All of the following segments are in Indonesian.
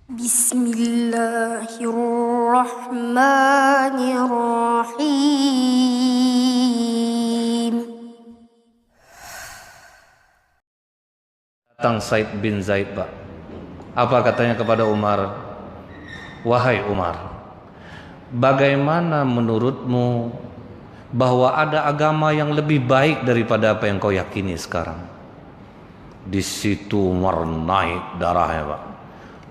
Bismillahirrahmanirrahim. Datang Said bin Zaid, Pak. Apa katanya kepada Umar? Wahai Umar, bagaimana menurutmu bahwa ada agama yang lebih baik daripada apa yang kau yakini sekarang? Di situ Umar naik darahnya, Pak.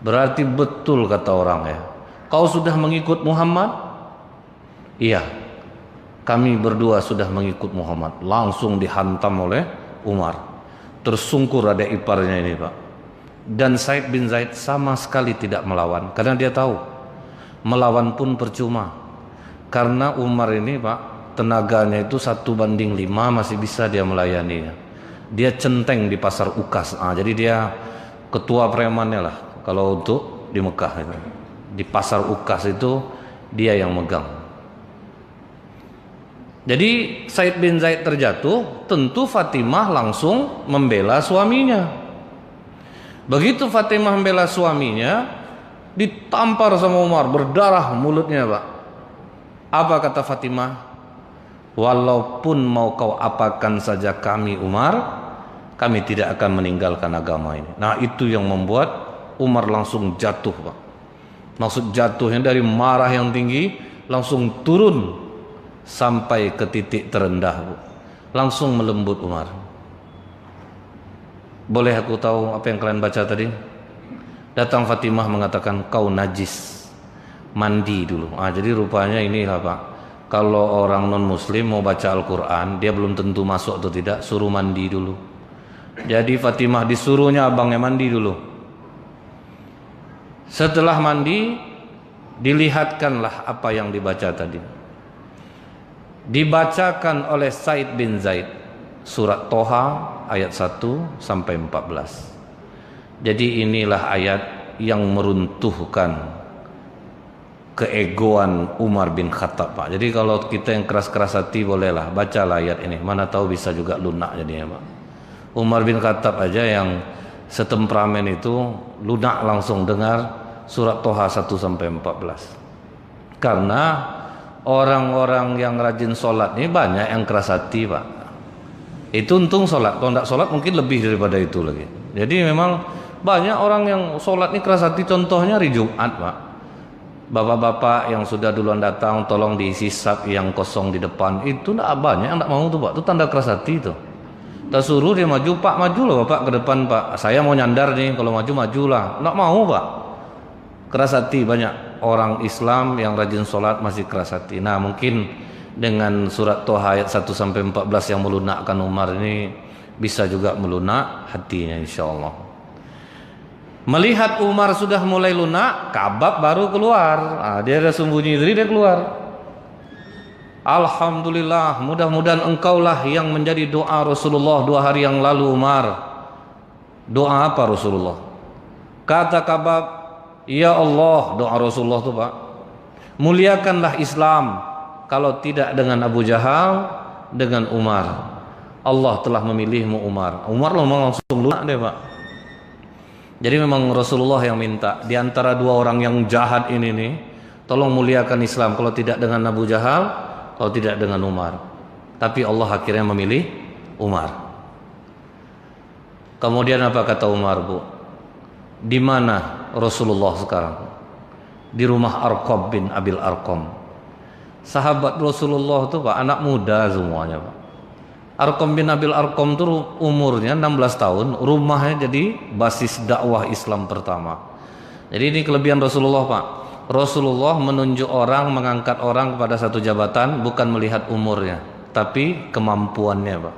Berarti betul kata orang ya. Kau sudah mengikut Muhammad? Iya, kami berdua sudah mengikut Muhammad. Langsung dihantam oleh Umar. Tersungkur ada iparnya ini, Pak. Dan Said bin Zaid sama sekali tidak melawan, karena dia tahu melawan pun percuma. Karena Umar ini, Pak, tenaganya itu 1:5 masih bisa dia melayaninya. Dia centeng di pasar Ukas. Jadi dia ketua premannya lah kalau untuk di Mekah itu. Di pasar Ukas itu dia yang megang. Jadi Said bin Zaid terjatuh, tentu Fatimah langsung membela suaminya. Begitu Fatimah membela suaminya, ditampar sama Umar, berdarah mulutnya, Pak. Apa kata Fatimah? Walaupun mau kau apakan saja kami Umar, kami tidak akan meninggalkan agama ini. Nah, itu yang membuat Umar langsung jatuh, Pak. Maksud jatuhnya dari marah yang tinggi langsung turun sampai ke titik terendah, Bu. Langsung melembut Umar. Boleh aku tahu apa yang kalian baca tadi? Datang Fatimah mengatakan kau najis, mandi dulu. Jadi rupanya inilah, Pak. Kalau orang non muslim mau baca Al-Quran, dia belum tentu masuk atau tidak, suruh mandi dulu. Jadi Fatimah disuruhnya abangnya mandi dulu. Setelah mandi, dilihatkanlah apa yang dibaca tadi. Dibacakan oleh Said bin Zaid surat Toha ayat 1 sampai 14. Jadi inilah ayat yang meruntuhkan keegoan Umar bin Khattab, Pak. Jadi kalau kita yang keras-keras hati bolehlah bacalah ayat ini. Mana tahu bisa juga lunak jadinya, Pak. Umar bin Khattab aja yang setemperamen itu lunak langsung dengar surat Toha 1 sampai 14. Karena orang-orang yang rajin sholat ini banyak yang keras hati, Pak. Itu untung sholat. Kalau tidak sholat mungkin lebih daripada itu lagi. Jadi memang banyak orang yang sholat ini keras hati. Contohnya hari Jumat, Pak. Bapak-bapak yang sudah duluan datang, tolong diisi sak yang kosong di depan. Itu tidak banyak yang tidak mau tuh, Pak. Itu tanda keras hati itu. Kita suruh dia maju, Pak, maju loh Bapak ke depan, Pak. Saya mau nyandar nih, kalau maju majulah. Tidak mau, Pak. Keras hati banyak orang Islam yang rajin sholat masih keras hati. Nah, mungkin dengan surat Toha ayat 1 sampai 14 yang melunakkan Umar ini bisa juga melunak hatinya, insyaallah. Melihat Umar sudah mulai lunak, Kabab baru keluar. Dia ada sembunyi diri, dia keluar. Alhamdulillah, mudah-mudahan engkaulah yang menjadi doa Rasulullah 2 hari yang lalu, Umar. Doa apa Rasulullah? Kata Kabab, ya Allah, doa Rasulullah itu, Pak. Muliakanlah Islam, kalau tidak dengan Abu Jahal, dengan Umar. Allah telah memilihmu Umar. Umar langsung lunak deh, Pak. Jadi memang Rasulullah yang minta, di antara 2 orang yang jahat ini nih, tolong muliakan Islam, kalau tidak dengan Abu Jahal, kalau tidak dengan Umar. Tapi Allah akhirnya memilih Umar. Kemudian apa kata Umar, Bu? Di mana Rasulullah sekarang? Di rumah Arqam bin Abil Arqam. Sahabat Rasulullah itu, Pak, anak muda semuanya, Pak. Arqam bin Abil Arqam itu umurnya 16 tahun, rumahnya jadi basis dakwah Islam pertama. Jadi ini kelebihan Rasulullah, Pak. Rasulullah menunjuk orang, mengangkat orang kepada satu jabatan bukan melihat umurnya, tapi kemampuannya, Pak.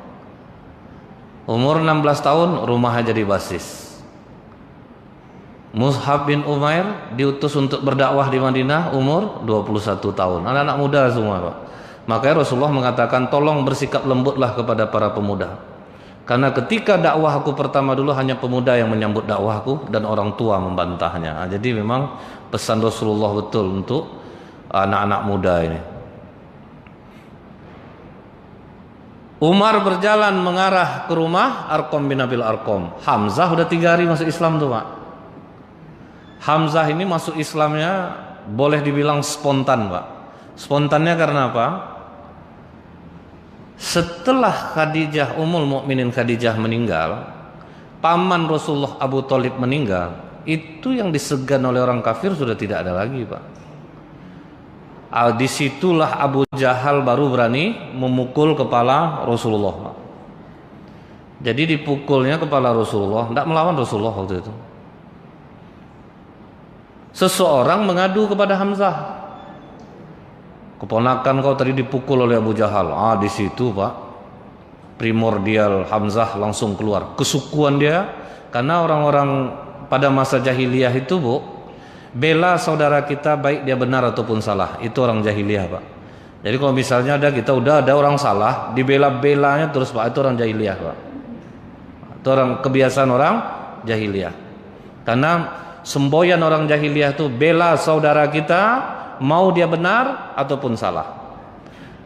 Umur 16 tahun, rumahnya jadi basis. Mus'ab bin Umair diutus untuk berdakwah di Madinah, umur 21 tahun. Anak-anak muda semua, Pak. Makanya Rasulullah mengatakan tolong bersikap lembutlah kepada para pemuda. Karena ketika dakwahku pertama dulu hanya pemuda yang menyambut dakwahku dan orang tua membantahnya. Jadi memang pesan Rasulullah betul untuk anak-anak muda ini. Umar berjalan mengarah ke rumah Arqam bin Abil Arqam. Hamzah udah 3 hari masuk Islam tuh, Pak. Hamzah ini masuk Islamnya boleh dibilang spontan, Pak. Spontannya karena apa? Setelah Khadijah, Ummul Mukminin Khadijah meninggal, paman Rasulullah Abu Thalib meninggal, itu yang disegan oleh orang kafir sudah tidak ada lagi, Pak. Disitulah Abu Jahal baru berani memukul kepala Rasulullah, Pak. Jadi dipukulnya kepala Rasulullah, tidak melawan Rasulullah waktu itu. Seseorang mengadu kepada Hamzah, keponakan kau tadi dipukul oleh Abu Jahal. Di situ, Pak, primordial Hamzah langsung keluar kesukuan dia, karena orang-orang pada masa jahiliyah itu, Bu, bela saudara kita baik dia benar ataupun salah, itu orang jahiliyah, Pak. Jadi kalau misalnya kita udah ada orang salah, dibela-belanya terus, Pak, itu orang jahiliyah, Pak. Itu orang kebiasaan orang jahiliyah. Karena semboyan orang jahiliyah itu bela saudara kita mau dia benar ataupun salah.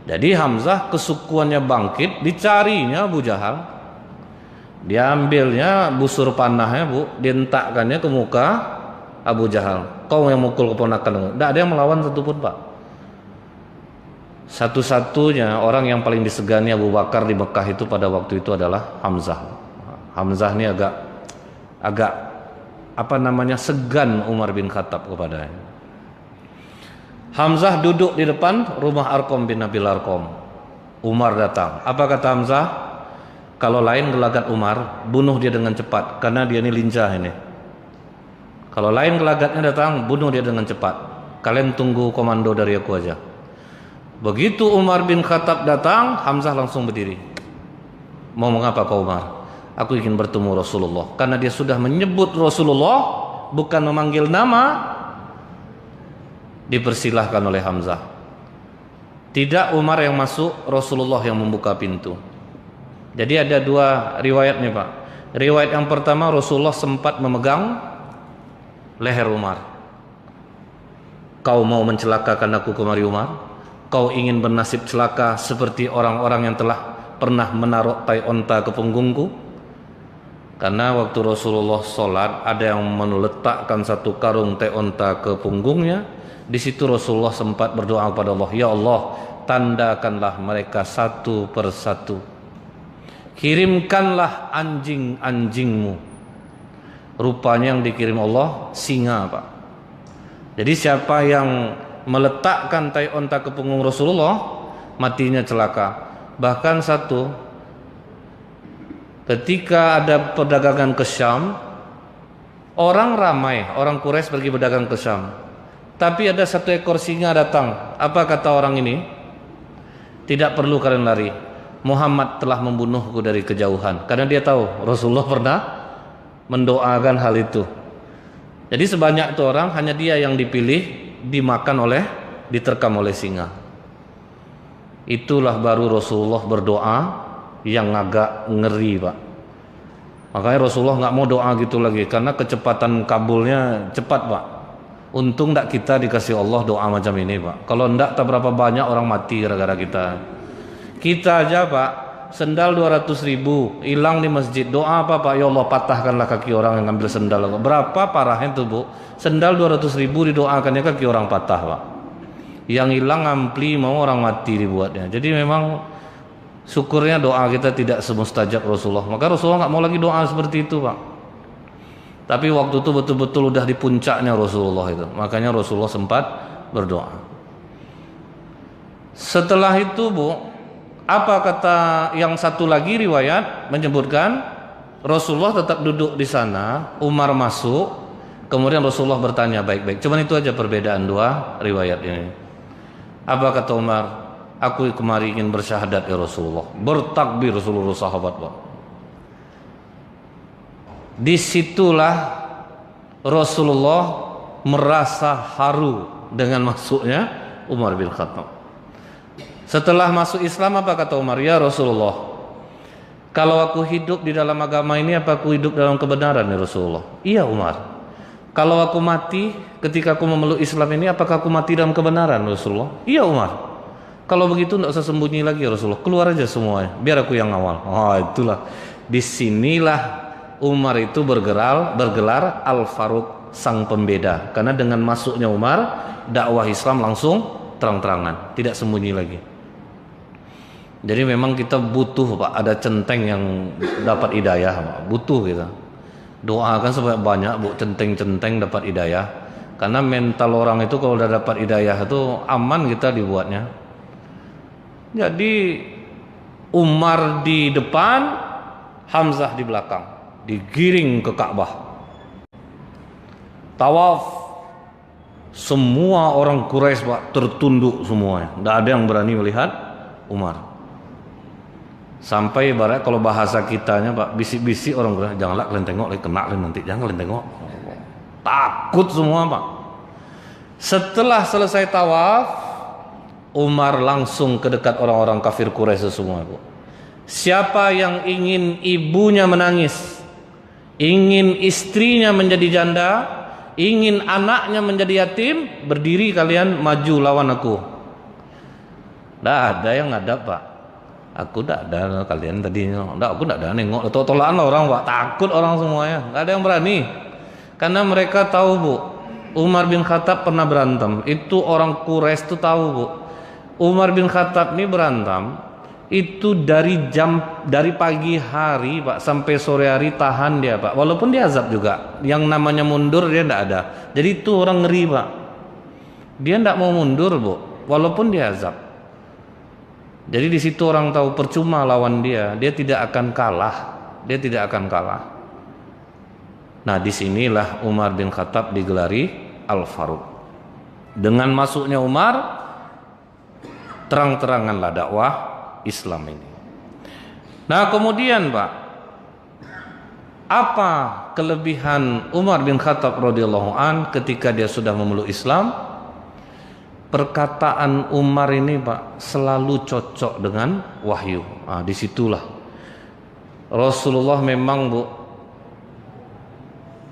Jadi Hamzah kesukuannya bangkit, dicarinya Abu Jahal, diambilnya busur panahnya, Bu, dientakkannya ke muka Abu Jahal. Kau yang mukul keponakan, tidak ada yang melawan satupun, Pak. Satu-satunya orang yang paling disegani Abu Bakar di Mekah itu pada waktu itu adalah Hamzah. Hamzah ini agak segan Umar bin Khattab kepadanya. Hamzah duduk di depan rumah Arqam bin Abil Arqam. Umar datang. Apa kata Hamzah? Kalau lain gelagat Umar, bunuh dia dengan cepat, karena dia ini lincah ini. Kalau lain gelagatnya datang, bunuh dia dengan cepat. Kalian tunggu komando dari aku aja. Begitu Umar bin Khattab datang, Hamzah langsung berdiri. Mau mengapa kau, Umar? Aku ingin bertemu Rasulullah. Karena dia sudah menyebut Rasulullah, bukan memanggil nama, dipersilahkan oleh Hamzah. Tidak Umar yang masuk, Rasulullah yang membuka pintu. Jadi ada dua riwayat nih, Pak. Riwayat yang pertama, Rasulullah sempat memegang leher Umar. Kau mau mencelakakan aku kemari, Umar? Kau ingin bernasib celaka seperti orang-orang yang telah pernah menaruh tai onta ke punggungku? Karena waktu Rasulullah sholat, ada yang meletakkan satu karung tai onta ke punggungnya. Di situ Rasulullah sempat berdoa kepada Allah, ya Allah, tandakanlah mereka satu persatu. Kirimkanlah anjing-anjingmu. Rupanya yang dikirim Allah singa, Pak. Jadi siapa yang meletakkan tai onta ke punggung Rasulullah, matinya celaka. Bahkan satu, ketika ada perdagangan ke Syam, orang ramai, orang Quraisy pergi berdagang ke Syam. Tapi ada satu ekor singa datang. Apa kata orang ini? Tidak perlu kalian lari. Muhammad telah membunuhku dari kejauhan. Karena dia tahu Rasulullah pernah mendoakan hal itu. Jadi sebanyak itu orang, hanya dia yang dipilih, diterkam oleh singa. Itulah baru Rasulullah berdoa yang agak ngeri, Pak. Makanya Rasulullah nggak mau doa gitu lagi, karena kecepatan kabulnya cepat, Pak. Untung ndak kita dikasih Allah doa macam ini, Pak. Kalau ndak, tak berapa banyak orang mati gara-gara kita. Kita aja, Pak, sendal 200.000 hilang di masjid. Doa apa, Pak? Ya Allah, patahkanlah kaki orang yang ngambil sendal. Berapa parahnya itu, Bu? Sendal 200.000 didoakannya kaki orang patah, Pak. Yang hilang ampli, mau orang mati dibuatnya. Jadi memang syukurnya doa kita tidak semustajab Rasulullah. Maka Rasulullah nggak mau lagi doa seperti itu, Pak. Tapi waktu itu betul-betul udah di puncaknya Rasulullah itu. Makanya Rasulullah sempat berdoa. Setelah itu, Bu, apa kata yang satu lagi riwayat menyebutkan Rasulullah tetap duduk di sana, Umar masuk, kemudian Rasulullah bertanya baik-baik. Cuman itu aja perbedaan dua riwayat ini. Apa kata Umar? Aku kemari ingin bersyahadat ya Rasulullah. Bertakbir seluruh sahabat, Pak. Disitulah Rasulullah merasa haru dengan masuknya Umar bin Khattab. Setelah masuk Islam, apa kata Umar? Ya Rasulullah, kalau aku hidup di dalam agama ini, apa aku hidup dalam kebenaran ya Rasulullah? Iya Umar. Kalau aku mati ketika aku memeluk Islam ini, apakah aku mati dalam kebenaran Rasulullah? Iya Umar. Kalau begitu tidak usah sembunyi lagi ya Rasulullah, keluar aja semuanya, biar aku yang awal. Itulah, disinilah Umar itu bergelar Al-Faruq, sang pembeda. Karena dengan masuknya Umar, dakwah Islam langsung terang-terangan, tidak sembunyi lagi. Jadi memang kita butuh Pak, ada centeng yang dapat hidayah Pak. Butuh kita. Doakan supaya banyak Bu centeng-centeng dapat hidayah. Karena mental orang itu kalau udah dapat hidayah itu aman kita dibuatnya. Jadi Umar di depan, Hamzah di belakang, digiring ke Ka'bah. Tawaf, semua orang Quraisy Pak tertunduk semuanya. Tidak ada yang berani melihat Umar. Sampai ibarat kalau bahasa kitanya Pak, bisik-bisik orang Quraisy, janganlah kalian tengok, kena kalian nanti, jangan kalian tengok. Takut semua Pak. Setelah selesai tawaf, Umar langsung ke dekat orang-orang kafir Quraisy semua Bu. Siapa yang ingin ibunya menangis, ingin istrinya menjadi janda, ingin anaknya menjadi yatim, berdiri kalian maju lawan aku. Tidak ada yang ngadap Pak. Aku tidak ada kalian tadinya. Aku tidak ada nengok. Tolak orang Pak. Takut orang semuanya. Tidak ada yang berani. Karena mereka tahu Bu, Umar bin Khattab pernah berantem. Itu orang Quraisy itu tahu Bu. Umar bin Khattab ini berantem itu dari pagi hari Pak sampai sore hari tahan dia Pak. Walaupun dia azab juga. Yang namanya mundur dia tidak ada. Jadi itu orang ngeri Pak. Dia tidak mau mundur Bu, walaupun dia azab. Jadi di situ orang tahu percuma lawan dia. Dia tidak akan kalah. Dia tidak akan kalah. Nah disinilah Umar bin Khattab digelari Al-Faruq. Dengan masuknya Umar, terang-teranganlah dakwah Islam ini. Nah kemudian Pak, apa kelebihan Umar bin Khattab radhiyallahu an ketika dia sudah memeluk Islam? Perkataan Umar ini Pak selalu cocok dengan wahyu. Nah, disitulah Rasulullah memang Bu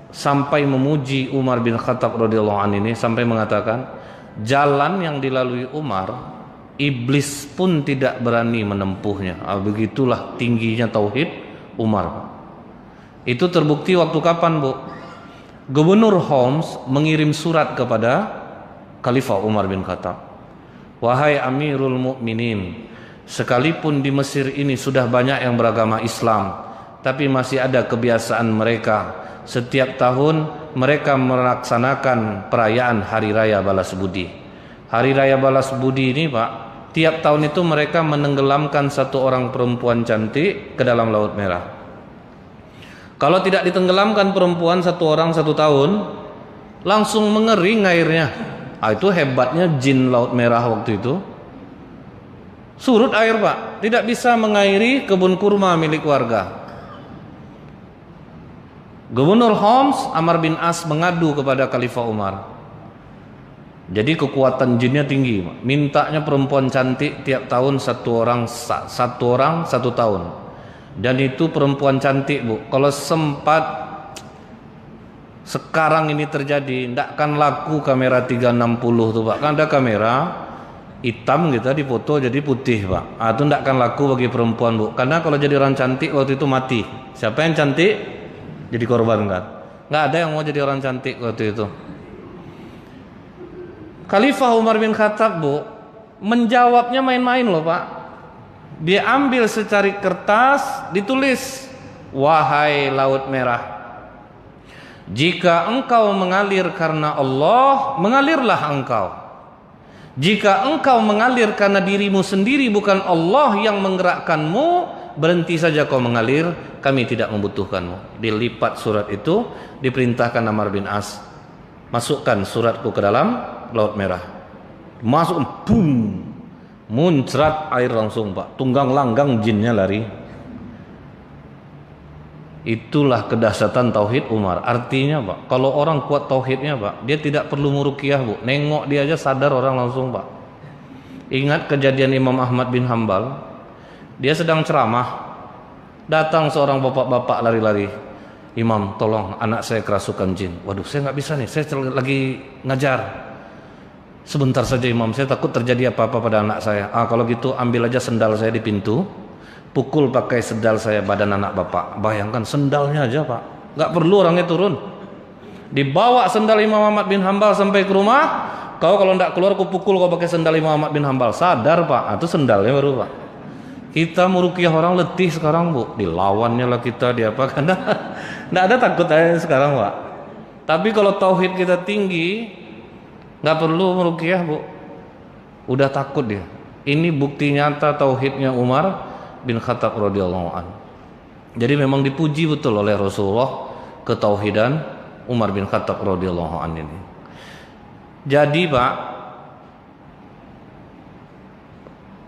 sampai memuji Umar bin Khattab radhiyallahu an ini, sampai mengatakan jalan yang dilalui Umar, iblis pun tidak berani menempuhnya. Begitulah tingginya tauhid Umar Pak. Itu terbukti waktu kapan Bu? Gubernur Homs mengirim surat kepada Khalifah Umar bin Khattab. Wahai Amirul Mukminin, sekalipun di Mesir ini sudah banyak yang beragama Islam, tapi masih ada kebiasaan mereka. Setiap tahun mereka melaksanakan perayaan Hari Raya Balas Budi. Hari Raya Balas Budi ini Pak, tiap tahun itu mereka menenggelamkan satu orang perempuan cantik ke dalam Laut Merah. Kalau tidak ditenggelamkan perempuan satu orang satu tahun, langsung mengering airnya. Itu hebatnya jin Laut Merah waktu itu. Surut air Pak, tidak bisa mengairi kebun kurma milik warga. Gubernur Homs Amr bin As mengadu kepada Khalifah Umar. Jadi kekuatan jinnya tinggi Pak. Mintanya perempuan cantik tiap tahun satu orang satu tahun. Dan itu perempuan cantik Bu. Kalau sempat sekarang ini terjadi, tidak akan laku kamera 360 tuh Pak. Kan ada kamera hitam kita dipoto jadi putih Pak. Itu tidak akan laku bagi perempuan Bu. Karena kalau jadi orang cantik waktu itu mati. Siapa yang cantik jadi korban kan? Nggak ada yang mau jadi orang cantik waktu itu. Khalifah Umar bin Khattab Bu menjawabnya main-main loh Pak. Dia ambil secari kertas, ditulis, wahai Laut Merah, jika engkau mengalir karena Allah, mengalirlah engkau. Jika engkau mengalir karena dirimu sendiri, bukan Allah yang menggerakkanmu, berhenti saja kau mengalir, kami tidak membutuhkanmu. Dilipat surat itu, diperintahkan Amr bin As, masukkan suratku ke dalam Laut Merah. Masuk, boom, muncrat air langsung Pak. Tunggang langgang jinnya lari. Itulah kedahsyatan tauhid Umar. Artinya Pak, kalau orang kuat tauhidnya Pak, dia tidak perlu muruqyah Bu. Nengok dia aja sadar orang langsung Pak. Ingat kejadian Imam Ahmad bin Hambal. Dia sedang ceramah, datang seorang bapak-bapak lari-lari. Imam, tolong anak saya kerasukan jin. Waduh, saya nggak bisa nih, saya lagi ngajar. Sebentar saja Imam, saya takut terjadi apa-apa pada anak saya. Kalau gitu ambil aja sendal saya di pintu, pukul pakai sendal saya badan anak bapak. Bayangkan sendalnya aja Pak, nggak perlu orangnya turun. Dibawa sendal Imam Ahmad bin Hambal sampai ke rumah. Kau kalau tidak keluar, aku pukul kau pakai sendal Imam Ahmad bin Hambal. Sadar Pak, itu sendalnya baru Pak. Kita meruqyah orang letih sekarang Bu, dilawannya lah kita, di apa, karena tidak ada takut aja sekarang Pak. Tapi kalau tauhid kita tinggi, nggak perlu meruqyah Bu, udah takut dia. Ini bukti nyata tauhidnya Umar bin Khattab radhiyallahu anhu. Jadi memang dipuji betul oleh Rasulullah ketauhidan Umar bin Khattab radhiyallahu anhu ini. Jadi Pak,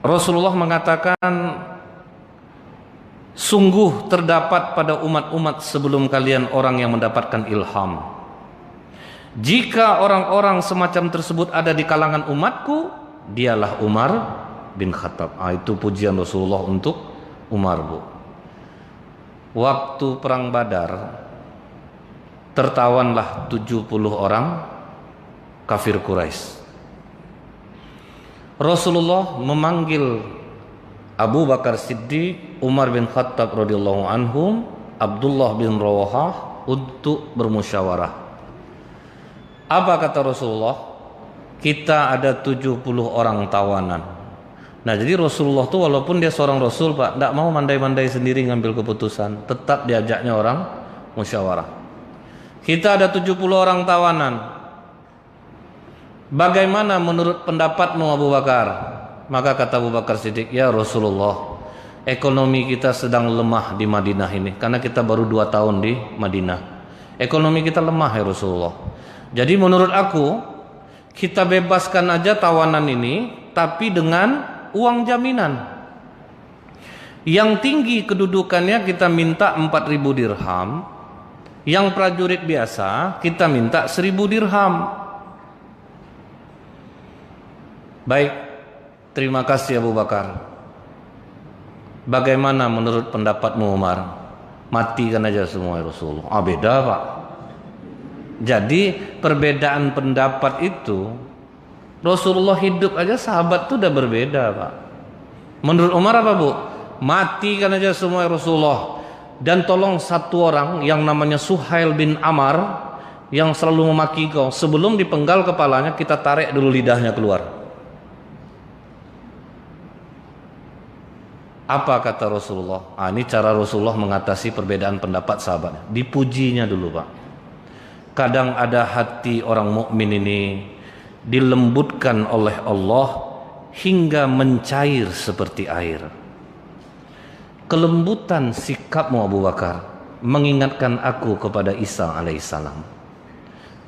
Rasulullah mengatakan, sungguh terdapat pada umat-umat sebelum kalian orang yang mendapatkan ilham. Jika orang-orang semacam tersebut ada di kalangan umatku, dialah Umar bin Khattab. Itu pujian Rasulullah untuk Umar Bu. Waktu perang Badar, tertawanlah 70 orang kafir Quraisy. Rasulullah memanggil Abu Bakar Siddiq, Umar bin Khattab radhiyallahu anhum, Abdullah bin Rawahah untuk bermusyawarah. Apa kata Rasulullah? Kita ada 70 orang tawanan. Nah, jadi Rasulullah tuh walaupun dia seorang Rasul Pak, tidak mau mandai-mandai sendiri ngambil keputusan, tetap diajaknya orang musyawarah. Kita ada 70 orang tawanan. Bagaimana menurut pendapatmu Abu Bakar? Maka kata Abu Bakar Siddiq, ya Rasulullah, ekonomi kita sedang lemah di Madinah ini, karena kita baru 2 tahun di Madinah. Ekonomi kita lemah ya Rasulullah. Jadi menurut aku, kita bebaskan aja tawanan ini, tapi dengan uang jaminan. Yang tinggi kedudukannya kita minta 4.000 dirham, yang prajurit biasa kita minta 1.000 dirham. Baik, terima kasih Abu Bakar. Bagaimana menurut pendapatmu Umar? Matikan aja semua ya Rasulullah. Beda Pak. Jadi perbedaan pendapat itu, Rasulullah hidup aja sahabat tuh udah berbeda Pak. Menurut Umar apa Bu? Matikan aja semua ya Rasulullah. Dan tolong satu orang yang namanya Suhail bin Amar, yang selalu memaki kau, sebelum dipenggal kepalanya kita tarik dulu lidahnya keluar. Apa kata Rasulullah? Ini cara Rasulullah mengatasi perbedaan pendapat sahabatnya. Dipujinya dulu Pak. Kadang ada hati orang mukmin ini dilembutkan oleh Allah hingga mencair seperti air. Kelembutan sikapmu Abu Bakar mengingatkan aku kepada Isa alaihissalam.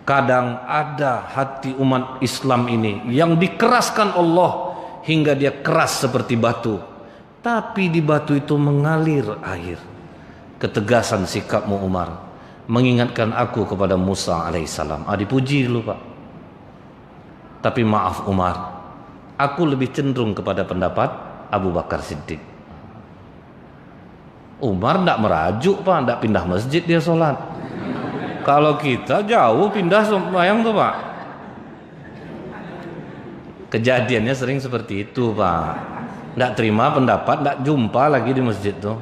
Kadang ada hati umat Islam ini yang dikeraskan Allah hingga dia keras seperti batu, tapi di batu itu mengalir air. Ketegasan sikapmu Umar mengingatkan aku kepada Musa alaihissalam. Dipuji dulu Pak. Tapi maaf Umar, aku lebih cenderung kepada pendapat Abu Bakar Siddiq. Umar tidak merajuk Pak, tidak pindah masjid dia sholat. Kalau kita jauh pindah sembahyang tuh Pak. Kejadiannya sering seperti itu Pak. Tidak terima pendapat, tidak jumpa lagi di masjid tuh.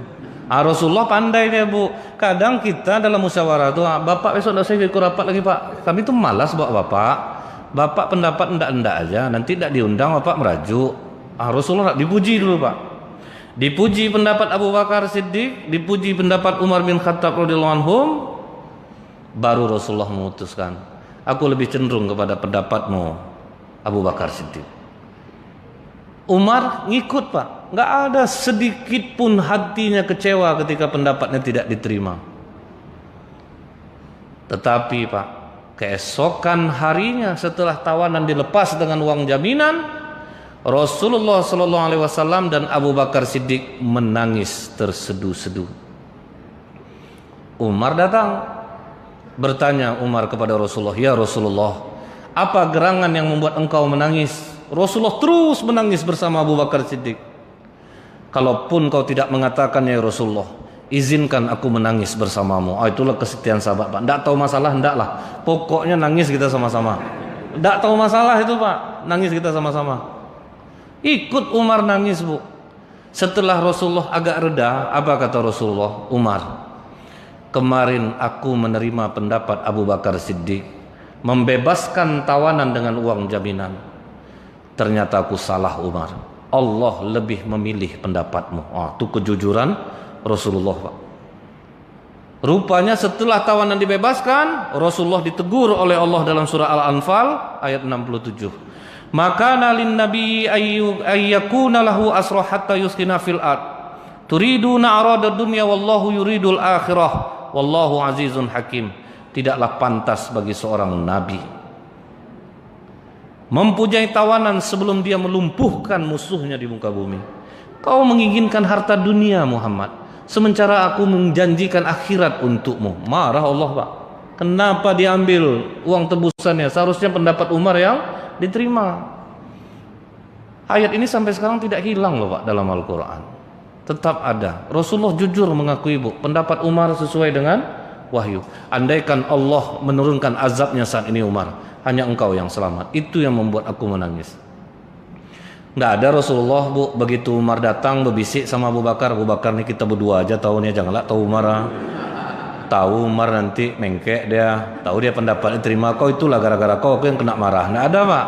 Rasulullah pandai dia Bu. Kadang kita dalam musyawarah tuh, Bapak besok tidak usah ikut rapat lagi Pak. Kami tuh malas bawa Bapak. Bapak pendapat endak-endak aja, nanti tidak diundang Bapak merajuk. Rasulullah dipuji dulu Pak. Dipuji pendapat Abu Bakar Siddiq, dipuji pendapat Umar bin Khattab radhiyallahu anhum, baru Rasulullah memutuskan, aku lebih cenderung kepada pendapatmu Abu Bakar Siddiq. Umar ngikut Pak, nggak ada sedikit pun hatinya kecewa ketika pendapatnya tidak diterima. Tetapi Pak, keesokan harinya setelah tawanan dilepas dengan uang jaminan, Rasulullah Shallallahu Alaihi Wasallam dan Abu Bakar Siddiq menangis terseduh-seduh. Umar datang, bertanya Umar kepada Rasulullah, ya Rasulullah, apa gerangan yang membuat engkau menangis? Rasulullah terus menangis bersama Abu Bakar Siddiq. Kalaupun kau tidak mengatakan ya Rasulullah, izinkan aku menangis bersamamu. Itulah kesetiaan sahabat Pak. Tidak tahu masalah, hendaklah. Pokoknya nangis kita sama-sama. Tidak tahu masalah itu Pak, nangis kita sama-sama. Ikut Umar nangis Bu. Setelah Rasulullah agak reda, apa kata Rasulullah? Umar, kemarin aku menerima pendapat Abu Bakar Siddiq, membebaskan tawanan dengan uang jaminan. Ternyata aku salah Umar. Allah lebih memilih pendapatmu. Itu kejujuran Rasulullah, Pak. Rupanya setelah tawanan dibebaskan, Rasulullah ditegur oleh Allah dalam surah Al-Anfal ayat 67. Maka nalin nabi ayyakuna lahu asra hatta yuskina fil ard. Turiduna arada dunya wallahu yuridul akhirah. Wallahu azizun hakim. Tidaklah pantas bagi seorang nabi mempunyai tawanan sebelum dia melumpuhkan musuhnya di muka bumi. Kau menginginkan harta dunia, Muhammad, sementara aku menjanjikan akhirat untukmu. Marah Allah, Pak. Kenapa diambil uang tebusannya? Seharusnya pendapat Umar yang diterima. Ayat ini sampai sekarang tidak hilang loh, Pak, dalam Al-Quran. Tetap ada. Rasulullah jujur mengakui, Bu, pendapat Umar sesuai dengan wahyu. Andaikan Allah menurunkan azabnya saat ini, Umar, hanya engkau yang selamat. Itu yang membuat aku menangis. Nggak ada Rasulullah, Bu, begitu Umar datang berbisik sama Abu Bakar. Abu Bakar nih kita berdua aja tahunya, janganlah tahu Umar. Tahu Umar nanti mengkek dia, tahu dia pendapatnya terima, kau itulah gara-gara kau aku yang kena marah. Nggak ada, Pak.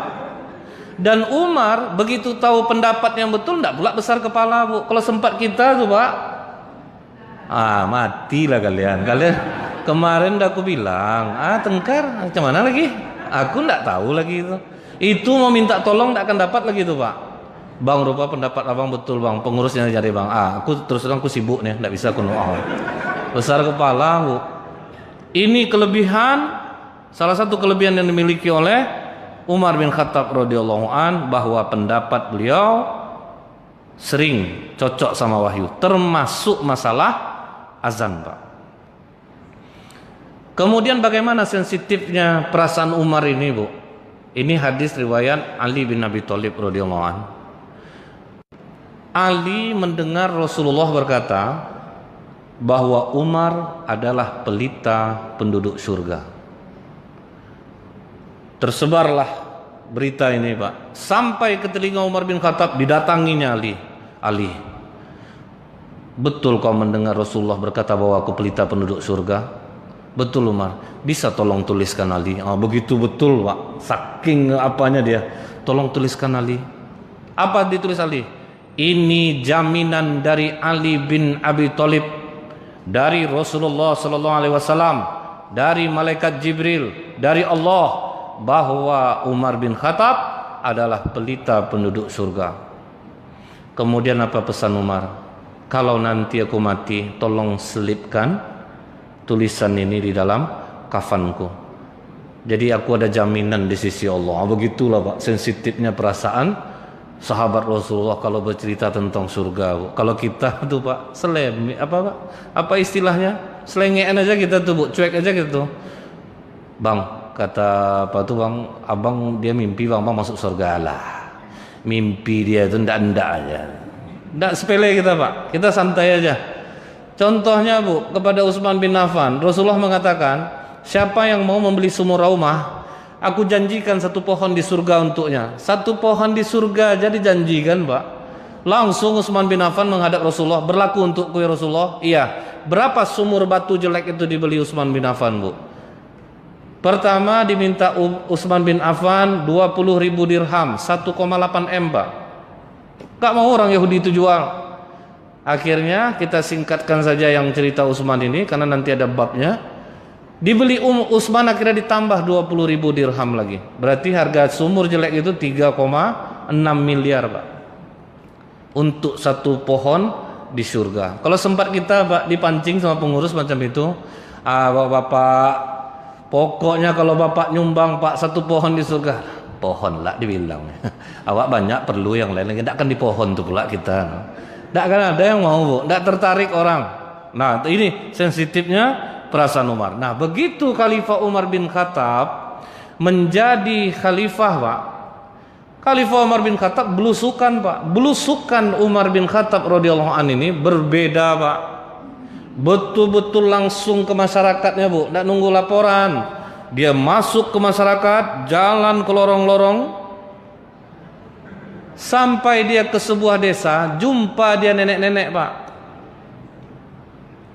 Dan Umar begitu tahu pendapat yang betul, nggak pula besar kepala, Bu. Kalau sempat kita tuh, Pak, matilah kalian. Kalian kemarin udah aku bilang, tengkar, macam mana lagi? Aku nggak tahu lagi itu. Itu mau minta tolong nggak akan dapat lagi tuh, Pak. Bang, rupa pendapat abang betul, Bang. Pengurusnya cari, Bang. Aku terus terang aku sibuk nih, nggak bisa aku besar kepala, Bu. Ini kelebihan, salah satu kelebihan yang dimiliki oleh Umar bin Khattab radhiyallahu an, bahwa pendapat beliau sering cocok sama wahyu, termasuk masalah azan, Pak. Kemudian bagaimana sensitifnya perasaan Umar ini, Bu? Ini hadis riwayat Ali bin Abi Thalib radhiyallahu an. Ali mendengar Rasulullah berkata bahwa Umar adalah pelita penduduk surga. Tersebarlah berita ini, Pak, sampai ke telinga Umar bin Khattab. Didatanginya Ali, betul kau mendengar Rasulullah berkata bahwa aku pelita penduduk surga? Betul, Umar. Bisa tolong tuliskan, Ali? Begitu betul, Pak. Saking apanya dia, tolong tuliskan, Ali. Apa ditulis Ali? Ini jaminan dari Ali bin Abi Thalib, dari Rasulullah sallallahu alaihi wasallam, dari malaikat Jibril, dari Allah, bahwa Umar bin Khattab adalah pelita penduduk surga. Kemudian apa pesan Umar? Kalau nanti aku mati, tolong selipkan tulisan ini di dalam kafanku. Jadi aku ada jaminan di sisi Allah. Begitulah, Pak, sensitifnya perasaan sahabat Rasulullah kalau bercerita tentang surga, Bu. Kalau kita tuh, Pak, apa istilahnya? Selengean aja kita tuh, Bu, cuek aja gitu. Bang, kata apa tuh, Bang, abang dia mimpi bang masuk surga. Lah, mimpi dia itu ndak aja, ndak sepele kita, Pak. Kita santai aja. Contohnya, Bu, kepada Utsman bin Affan, Rasulullah mengatakan, siapa yang mau membeli sumur rumah, aku janjikan satu pohon di surga untuknya. Satu pohon di surga jadi janjikan, Pak. Langsung Utsman bin Affan menghadap Rasulullah, berlaku untukku ya Rasulullah? Iya. Berapa sumur batu jelek itu dibeli Utsman bin Affan, Bu? Pertama diminta Utsman bin Affan 20.000 dirham, 1,8 M, Pak. Gak mau orang Yahudi itu jual. Akhirnya kita singkatkan saja yang cerita Utsman ini, karena nanti ada babnya. Dibeli Utsman, akhirnya ditambah 20.000 dirham lagi. Berarti harga sumur jelek itu 3,6 miliar, Pak, untuk satu pohon di surga. Kalau sempat kita, Pak, dipancing sama pengurus macam itu, Bapak, pokoknya kalau Bapak nyumbang, Pak, satu pohon di surga. Pohon lah dibilang. Awak banyak perlu yang lain lagi. Tidak akan di pohon tuh pula kita. Tidak akan ada yang mau, Bu. Tidak tertarik orang. Nah, ini sensitifnya perasaan Umar. Nah, begitu Khalifah Umar bin Khattab menjadi khalifah, Pak, Khalifah Umar bin Khattab belusukan, Pak. Belusukan Umar bin Khattab radhiyallahu an ini berbeda, Pak. Betul-betul langsung ke masyarakatnya, Bu. Tidak nunggu laporan. Dia masuk ke masyarakat, jalan ke lorong-lorong, sampai dia ke sebuah desa, jumpa dia nenek-nenek, Pak.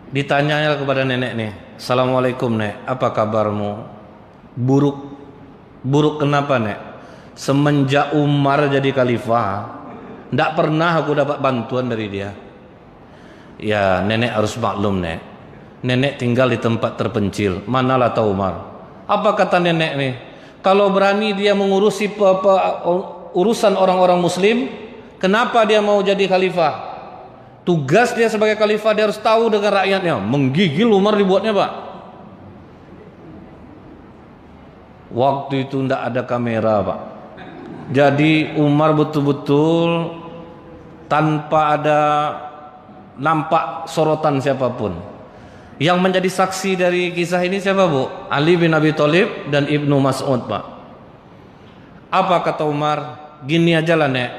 Ditanya kepada nenek nih, Assalamualaikum nek, apa kabarmu? Buruk. Buruk kenapa nek? Semenjak Umar jadi khalifah, tidak pernah aku dapat bantuan dari dia. Ya nenek harus maklum nek, nenek tinggal di tempat terpencil, manalah tahu Umar. Apa kata nenek nih? Kalau berani dia mengurusi urusan orang-orang muslim, kenapa dia mau jadi khalifah? Tugas dia sebagai khalifah, dia harus tahu dengan rakyatnya. Menggigil Umar dibuatnya pak. Waktu itu tidak ada kamera pak. Jadi Umar betul-betul tanpa ada nampak sorotan siapapun. Yang menjadi saksi dari kisah ini siapa bu? Ali bin Abi Thalib dan Ibnu Mas'ud pak. Apa kata Umar? Gini aja lah nek,